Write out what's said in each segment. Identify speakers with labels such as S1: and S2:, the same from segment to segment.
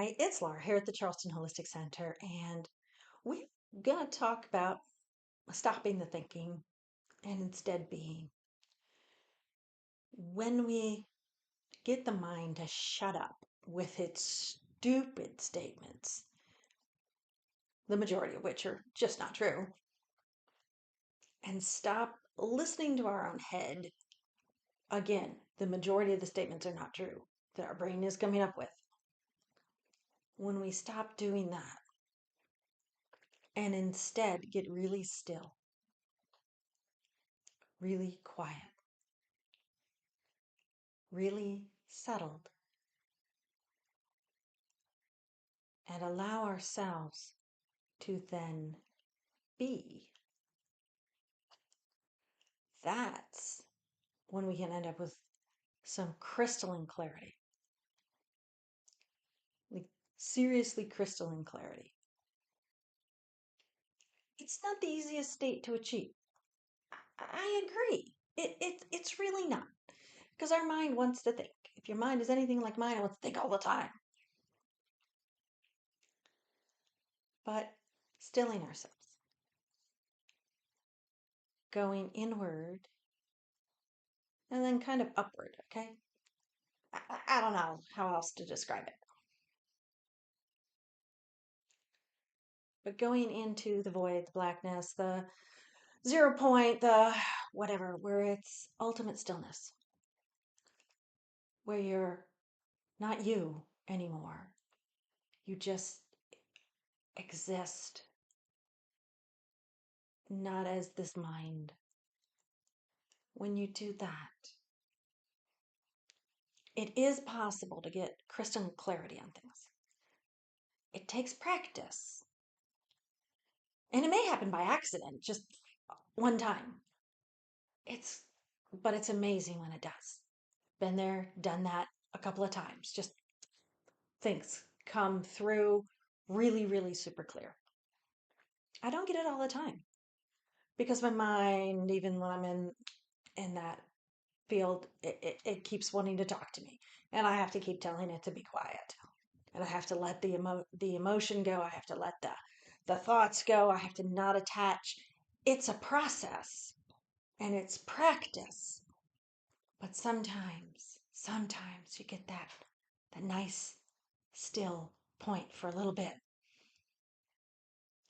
S1: Hi, it's Laura here at the Charleston Holistic Center, and we're going to talk about stopping the thinking and instead being. When we get the mind to shut up with its stupid statements, the majority of which are just not true, and stop listening to our own head, again, the majority of the statements are not true that our brain is coming up with. When we stop doing that and instead get really still, really quiet, really settled, and allow ourselves to then be, that's when we can end up with some crystalline clarity. Like seriously crystalline clarity. It's not the easiest state to achieve. I agree. It's really not. Because our mind wants to think. If your mind is anything like mine, it wants to think all the time. But stilling ourselves, going inward, and then kind of upward, okay? I don't know how else to describe it. But going into the void, the blackness, the 0 point, the whatever, where it's ultimate stillness, where you're not you anymore. You just exist, not as this mind. When you do that, it is possible to get crystal clarity on things. It takes practice. And it may happen by accident, just one time. But it's amazing when it does. Been there, done that a couple of times. Just things come through really, really super clear. I don't get it all the time because my mind, even when I'm in that field, it keeps wanting to talk to me, and I have to keep telling it to be quiet, and I have to let the emotion go. I have to let the thoughts go. I have to not attach. It's a process and it's practice, but sometimes you get that nice still point for a little bit,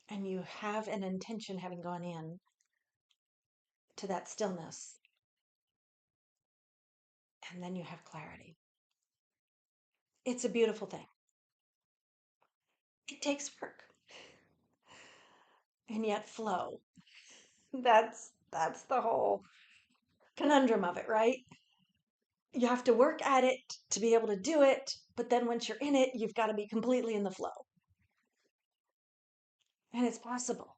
S1: and you have an intention having gone in to that stillness, and then you have clarity. It's a beautiful thing. It takes work, and yet flow. That's the whole conundrum of it, right? You have to work at it to be able to do it, but then once you're in it, you've got to be completely in the flow. And it's possible.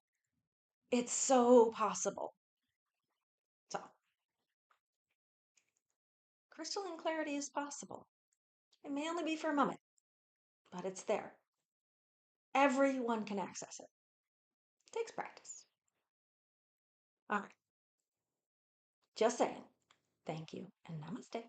S1: It's so possible. So, crystalline clarity is possible. It may only be for a moment, but it's there. Everyone can access it. It takes practice. All right. Just saying. Thank you and namaste.